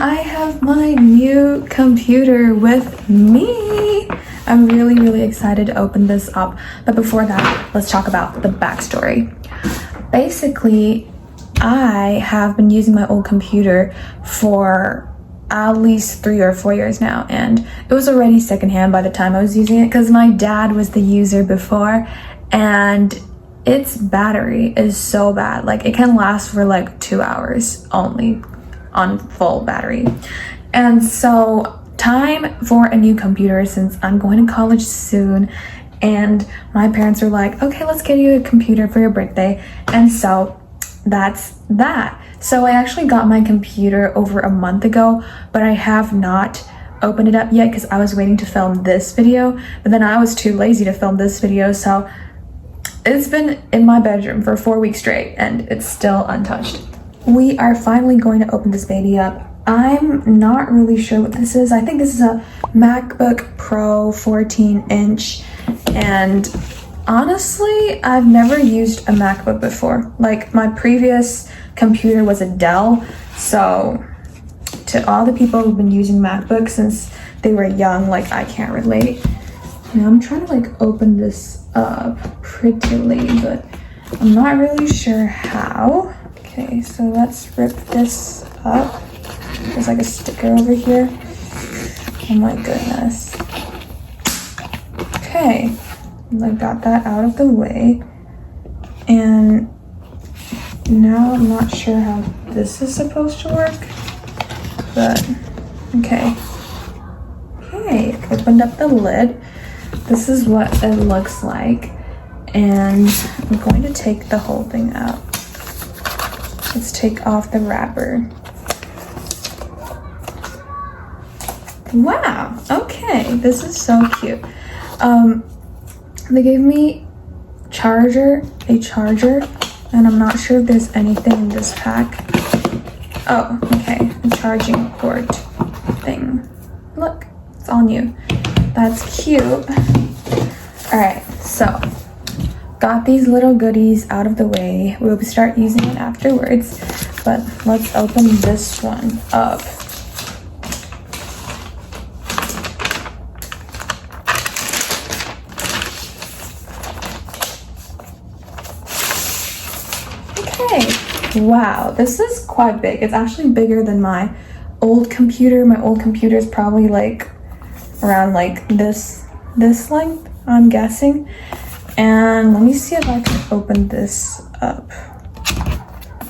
I have my new computer with me. I'm really excited to open this up. But before that, let's talk about the backstory. Basically, I have been using my old computer for at least 3 or 4 years now, and it was already secondhand by the time I was using it because my dad was the user before, and its battery is so bad. Like, it can last for like 2 hours only on full battery. And so time for a new computer, since I'm going to college soon, and my parents were like, okay, let's get you a computer for your birthday. And so that's that. So I actually got my computer over a month ago, but I have not opened it up yet because I was waiting to film this video, but then I was too lazy to film this video. So it's been in my bedroom for 4 weeks straight and it's still untouched. We are finally going to open this baby up. I'm not really sure what this is. I think this is a MacBook Pro 14-inch, and honestly, I've never used a MacBook before. Like, my previous computer was a Dell, so to all the people who've been using MacBooks since they were young, like, I can't relate. Now I'm trying to like open this up prettily, but I'm not really sure how. Okay, so let's rip this up. There's like a sticker over here. Oh my goodness. Okay, I got that out of the way. And now I'm not sure how this is supposed to work, but okay. Okay, opened up the lid. This is what it looks like. And I'm going to take the whole thing out. Let's take off the wrapper. Wow, okay, this is so cute. They gave me a charger, and I'm not sure if there's anything in this pack. Oh, okay, a charging port thing. Look, it's all new. That's cute. All right, so got these little goodies out of the way. We'll start using it afterwards, but let's open this one up. Okay, wow, this is quite big. It's actually bigger than my old computer. My old computer is probably like around like this length, I'm guessing. And let me see if I can open this up.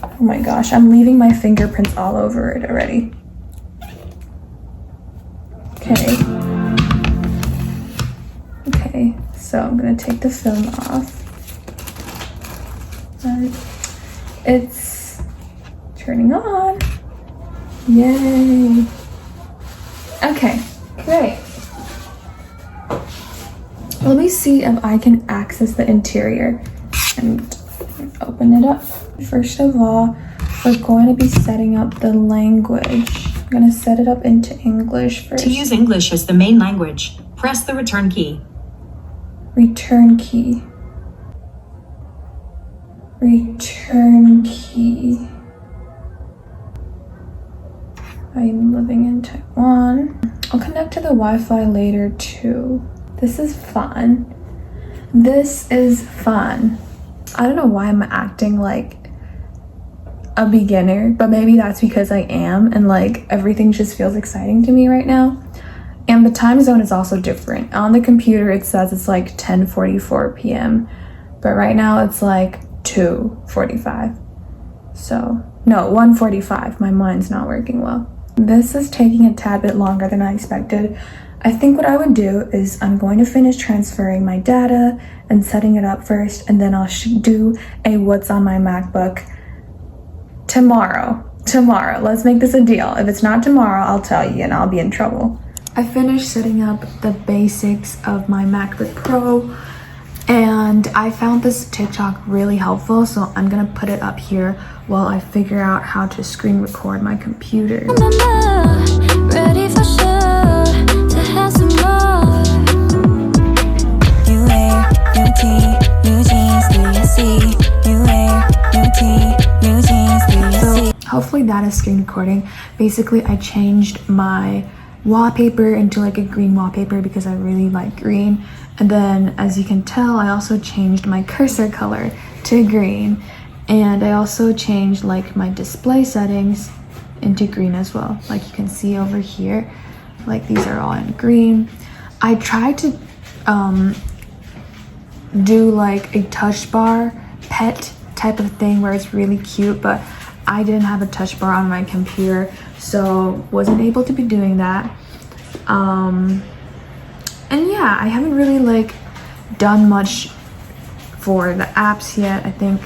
Oh my gosh, I'm leaving my fingerprints all over it already. Okay. Okay, so I'm gonna take the film off. And it's turning on. Yay. Okay, great. Let me see if I can access the interior and open it up. First of all, we're going to be setting up the language. I'm going to set it up into English first. To use English as the main language, press the return key. Return key. Return key. I'm living in Taiwan. I'll connect to the Wi-Fi later too. This is fun. This is fun. I don't know why I'm acting like a beginner, but maybe that's because I am, and like everything just feels exciting to me right now. And the time zone is also different. On the computer it says it's like 10:44 p.m. but right now it's like 2:45. So no, 1:45. My mind's not working well. This is taking a tad bit longer than I expected. I think what I would do is I'm going to finish transferring my data and setting it up first, and then I'll do a what's on my MacBook tomorrow. Let's make this a deal. If it's not tomorrow, I'll tell you and I'll be in trouble. I finished setting up the basics of my MacBook Pro, and I found this TikTok really helpful, so I'm gonna put it up here while I figure out how to screen record my computer. Ready for sure to have some more. New air, new tea, new jeans, do you see? New air, new tea, new jeans, do you see? Hopefully really that as screen recording. Basically, I changed my wallpaper into like a green wallpaper because I really like green. And then as you can tell, I also changed my cursor color to green. And I also changed like my display settings into green as well. Like you can see over here, like these are all in green. I tried to do like a touch bar pet type of thing where it's really cute, but I didn't have a touch bar on my computer, so wasn't able to be doing that. And yeah, I haven't really like done much for the apps yet. I think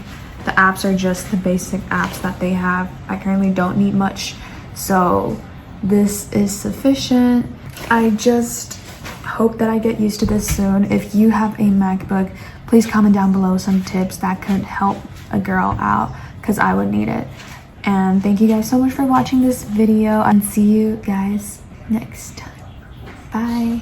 the apps are just the basic apps that they have. I currently don't need much, so this is sufficient. I just hope that I get used to this soon. If you have a MacBook, please comment down below some tips that could help a girl out, because I would need it. And thank you guys so much for watching this video, and see you guys next time. Bye.